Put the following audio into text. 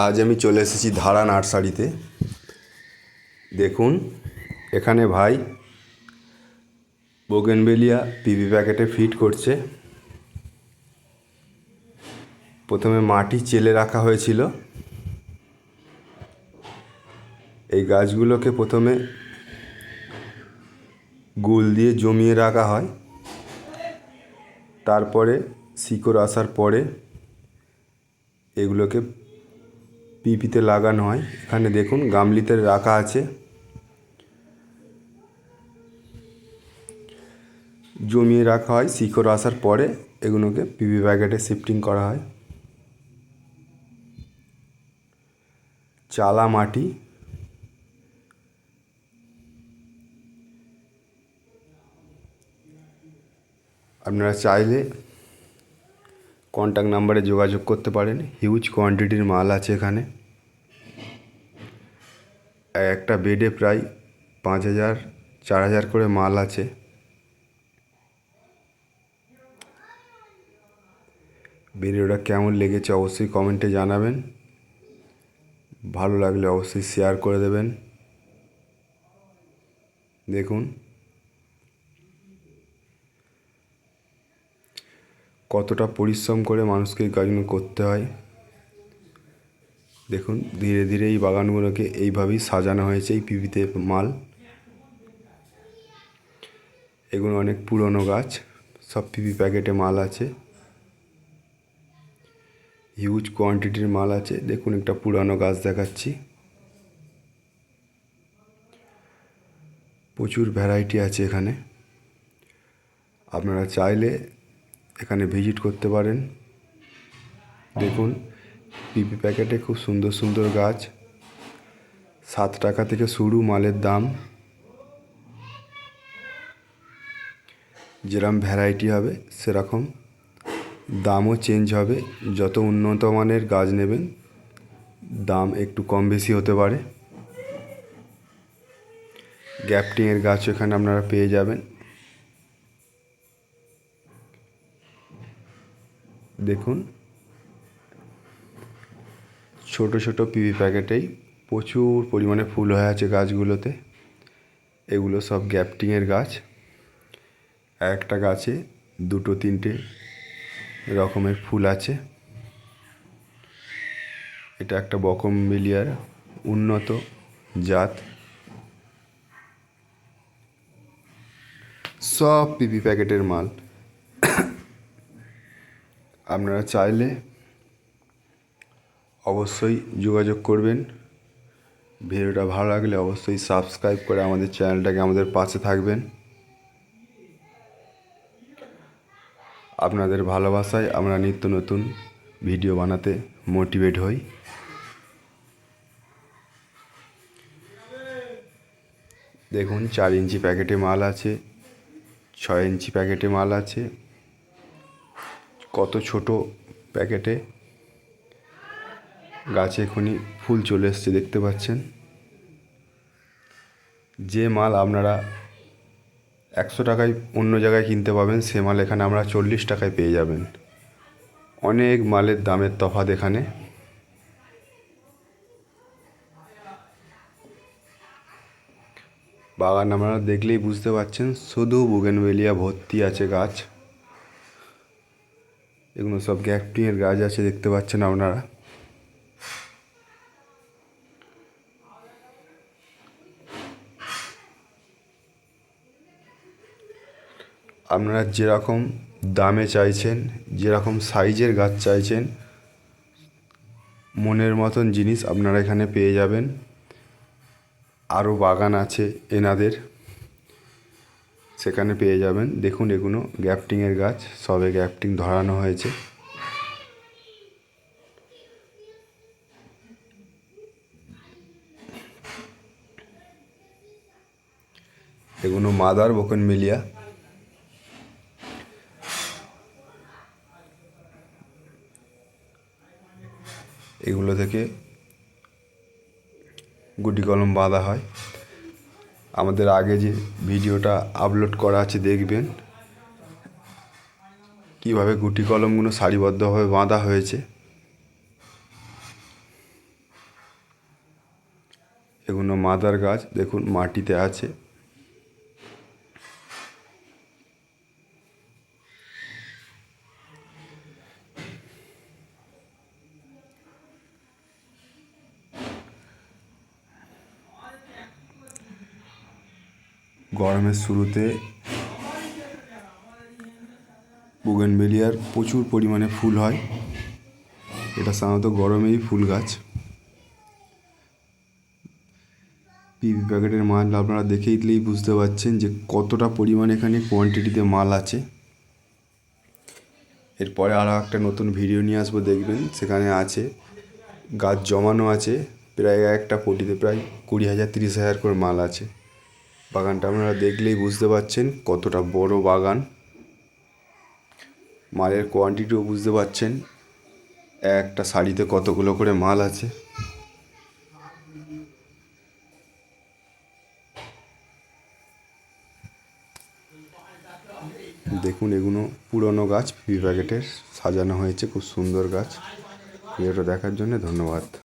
আজ আমি চলে এসেছি ধারা নার্সারিতে। দেখুন, এখানে ভাই বোগেনভেলিয়া পিপি প্যাকেটে ফিট করছে। প্রথমে মাটি চেলে রাখা হয়েছিল। এই গাছগুলোকে প্রথমে গুল দিয়ে জমিয়ে রাখা হয়, তারপরে শিকড় আসার পরে এগুলোকে পিপিতে লাগানো হয়। এখানে দেখুন গামলিতে রাখা আছে। জমিয়ে রাখা হয়, শিকড় আসার পরে এগুলোকে পিপি প্যাকেটে শিফটিং করা হয়। চালা মাটি, আপনারা চাইলে কন্ট্যাক্ট নাম্বারে যোগাযোগ করতে পারেন। হিউজ কোয়ান্টিটির মাল আছে এখানে। একটা বেডে প্রায় 5,000 4,000 করে মাল আছে। ভিডিওটা কেমন লেগেছে অবশ্যই কমেন্টে জানাবেন। ভালো লাগলে অবশ্যই শেয়ার করে দেবেন। দেখুন কতটা পরিশ্রম করে মানুষকে এই কাজগুলো করতে হয়। দেখুন ধীরে ধীরে এই বাগানগুলোকে এইভাবেই সাজানো হয়েছে এই পিপিতে মাল। এগুলো অনেক পুরনো গাছ, সব পিপি প্যাকেটে মাল আছে। হিউজ কোয়ান্টিটির মাল আছে। দেখুন একটা পুরানো গাছ দেখাচ্ছি। প্রচুর ভ্যারাইটি আছে এখানে। আপনারা চাইলে এখানে ভিজিট করতে পারেন। দেখুন পিপি প্যাকেটে খুব সুন্দর সুন্দর গাছ। 7 টাকা থেকে শুরু মালের দাম। যেরকম ভ্যারাইটি হবে সেরকম দামও চেঞ্জ হবে। যত উন্নত মানের গাছ নেবেন দাম একটু কম বেশি হতে পারে। গ্যাপটিংয়ের গাছ এখানে আপনারা পেয়ে যাবেন। দেখুন ছোট ছোট পিপি প্যাকেটেই প্রচুর পরিমাণে ফুল হয়ে আছে গাছগুলোতে। এগুলো সব গ্যাপটিংয়ের গাছ। একটা গাছে 2-3টে রকমের ফুল আছে। এটা একটা বকমবেলিয়ার উন্নত জাত। সব পিপি প্যাকেটের মাল। আপনারা চাইলে অবশ্যই যোগাযোগ করবেন। ভিডিওটা ভালো লাগলে অবশ্যই সাবস্ক্রাইব করে আমাদের চ্যানেলটাকে আমাদের পাশে থাকবেন। আপনাদের ভালোবাসায় আমরা নিত্য নতুন ভিডিও বানাতে মোটিভেট হই। দেখুন 4 ইঞ্চি প্যাকেটে মাল আছে, 6 ইঞ্চি প্যাকেটে মাল আছে। কত ছোট প্যাকেটে গাছে এখনই ফুল চলে এসছে দেখতে পাচ্ছেন। যে মাল আপনারা 100 টাকায় অন্য জায়গায় কিনতে পাবেন সে মাল এখানে আমরা 40 টাকায় পেয়ে যাবেন। অনেক মালের দামের তফাৎ এখানে। বাগান আপনারা দেখলেই বুঝতে পারছেন, শুধু বোগেনভেলিয়া ভর্তি আছে গাছ। এগুলো সব গ্যাপটিংয়ের গাছ আছে দেখতে পাচ্ছেন আপনারা। আপনারা যেরকম দামে চাইছেন, যেরকম সাইজের গাছ চাইছেন, মনের মতন জিনিস আপনারা এখানে পেয়ে যাবেন। আরও বাগান আছে এনাদের, সেখানে পেয়ে যাবেন। দেখুন এগুলো গ্যাপটিংয়ের গাছ, সবে গ্যাপটিং ধরানো হয়েছে। এগুলো মাদার বোগেনভেলিয়া। এগুলো থেকে গুটি কলম বাঁধা হয়। আমাদের আগে যে ভিডিওটা আপলোড করা আছে দেখবেন কীভাবে গুটি কলমগুলো সারিবদ্ধভাবে বাঁধা হয়েছে। এগুলো মাদার গাছ, দেখুন মাটিতে আছে। গরমের শুরুতে বুগেনভেলিয়ার প্রচুর পরিমাণে ফুল হয়। এটা সাধারণত গরমেই ফুল গাছ। পিভি প্যাকেটের মাল আপনারা দেখেই দিলেই বুঝতে পারছেন যে কতটা পরিমাণে এখানে কোয়ান্টিটিতে মাল আছে। এরপরে আরও একটা নতুন ভিডিও নিয়ে আসবো, দেখবেন সেখানে আছে গাছ জমানো আছে প্রায় একটা পটিতে প্রায় 20,000 30,000 করে মাল আছে। বাগানটা আপনারা দেখলেই বুঝতে পারছেন কতটা বড় বাগান। মালের কোয়ান্টিটিও বুঝতে পারছেন, একটা শাড়িতে কতগুলো করে মাল আছে। দেখুন এগুলো পুরনো গাছ, পিভি প্যাকেটের সাজানো হয়েছে, খুব সুন্দর গাছ। ভিডিওটা দেখার জন্য ধন্যবাদ।